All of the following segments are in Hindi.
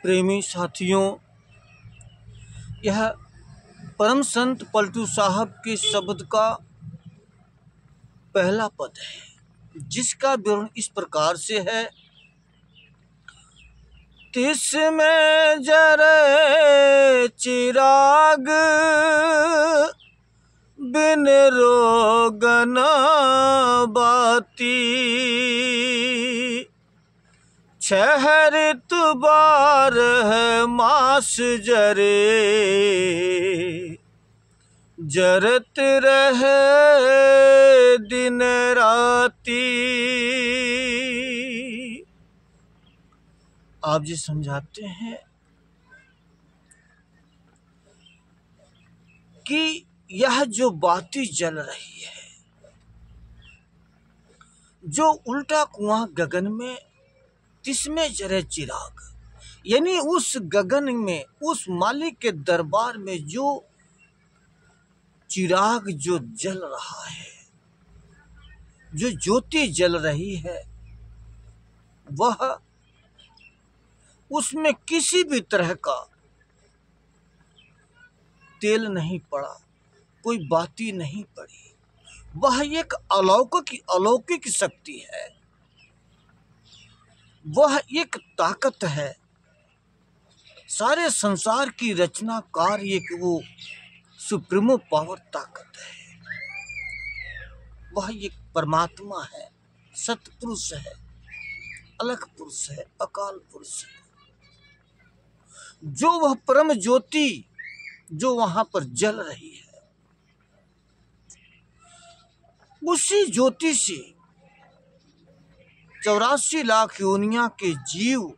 प्रेमी साथियों, यह परम संत पलटू साहब के शब्द का पहला पद है, जिसका विवरण इस प्रकार से है। तिसमें जरे चिराग बिन रोगन बाती, छह ऋतु बार है मास जरे, जरत रहे दिन राती। आप जी समझाते हैं कि यह जो बाती जल रही है, जो उल्टा कुआं गगन में, तिसमें जरे चिराग, यानी उस गगन में, उस मालिक के दरबार में जो चिराग जो जल रहा है, जो ज्योति जल रही है, वह उसमें किसी भी तरह का तेल नहीं पड़ा, कोई बाती नहीं पड़ी। वह एक अलौकिक शक्ति है, वह एक ताकत है, सारे संसार की रचनाकार एक वो सुप्रीमो पावर ताकत है। वह एक परमात्मा है, सतपुरुष है, अलग पुरुष है, अकाल पुरुष है। जो वह परम ज्योति जो वहां पर जल रही है, उसी ज्योति से 84 लाख योनियां के जीव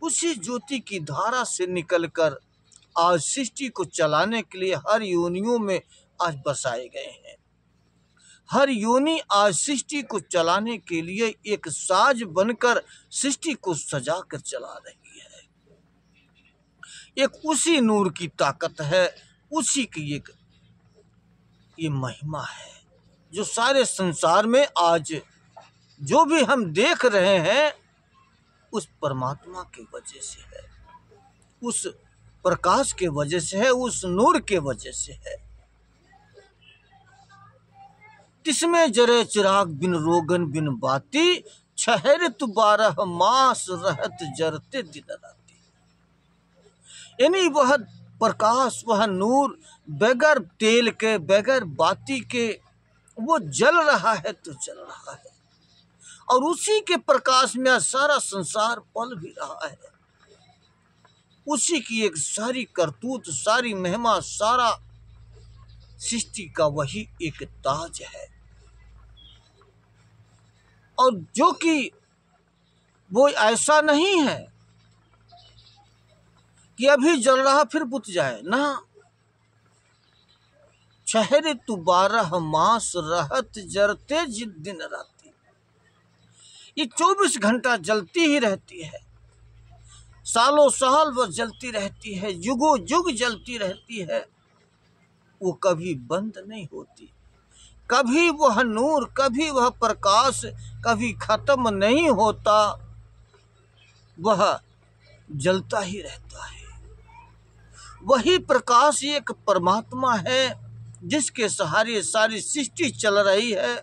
उसी ज्योति की धारा से निकलकर आज सृष्टि को चलाने के लिए हर योनियों में आज बसाए गए हैं। हर योनि आज सृष्टि को चलाने के लिए एक साज बनकर सृष्टि को सजा कर चला रही है। एक उसी नूर की ताकत है, उसी की एक ये महिमा है, जो सारे संसार में आज जो भी हम देख रहे हैं, उस परमात्मा के वजह से है, उस प्रकाश के वजह से है, उस नूर के वजह से है। तिसमें जरे चिराग बिन रोगन बिन बाती, छह ऋतु 12 मास रहत जरते दिन राती। यानी वह प्रकाश, वह नूर बगैर तेल के, बगैर बाती के वो जल रहा है तो जल रहा है, और उसी के प्रकाश में सारा संसार पल भी रहा है। उसी की एक सारी करतूत, सारी महिमा, सारा सृष्टि का वही एक ताज है। और जो कि वो ऐसा नहीं है कि अभी जल रहा फिर बुझ जाए ना। 6 ऋतु 12 मास रहत जरते दिन राती, ये 24 घंटा जलती ही रहती है, सालों साल वह जलती रहती है, युगों युग जलती रहती है, वो कभी बंद नहीं होती। कभी वह नूर, कभी वह प्रकाश कभी खत्म नहीं होता, वह जलता ही रहता है। वही प्रकाश एक परमात्मा है, जिसके सहारे सारी सृष्टि चल रही है।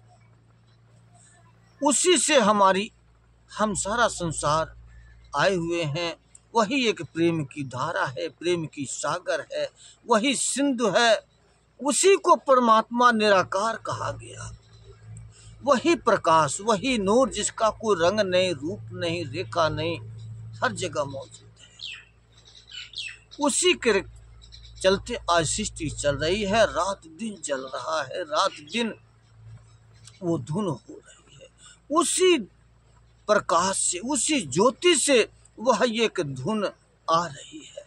उसी से हम सारा संसार आए हुए हैं। वही एक प्रेम की धारा है, प्रेम की सागर है, वही सिंधु है। उसी को परमात्मा निराकार कहा गया। वही प्रकाश, वही नूर, जिसका कोई रंग नहीं, रूप नहीं, रेखा नहीं, हर जगह मौजूद है। उसी के चलते आज सृष्टि चल रही है, रात दिन चल रहा है, रात दिन वो धुन हो रही है। उसी प्रकाश से, उसी ज्योति से वह एक धुन आ रही है।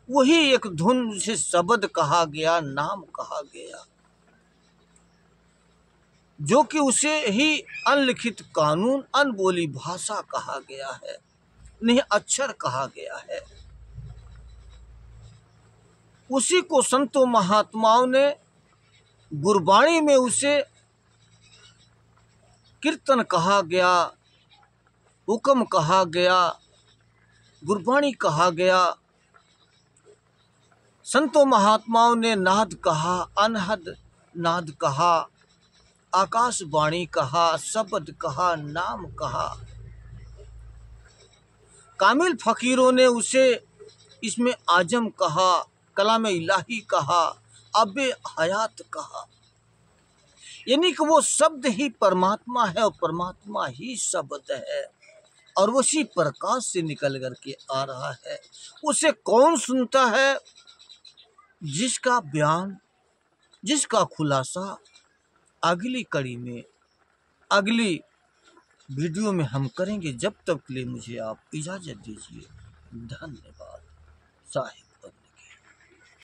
वही एक धुन से शब्द कहा गया, नाम कहा गया, जो कि उसे ही अनलिखित कानून, अनबोली भाषा कहा गया है, नहीं अक्षर कहा गया है। उसी को संतों महात्माओं ने गुरबाणी में उसे कीर्तन कहा गया, हुक्म कहा गया, गुरबाणी कहा गया, संतों महात्माओं ने नाद कहा, अनहद नाद कहा, आकाशवाणी कहा, शब्द कहा, नाम कहा। कामिल फकीरों ने उसे इसमें आजम कहा, कलाम इलाही कहा, अबे हयात कहा। यानी कि वो शब्द ही परमात्मा है और परमात्मा ही शब्द है और उसी प्रकाश से निकल करके आ रहा है। उसे कौन सुनता है? जिसका बयान, जिसका खुलासा अगली कड़ी में, अगली वीडियो में हम करेंगे। जब तक के लिए मुझे आप इजाज़त दीजिए। धन्यवाद साहिब।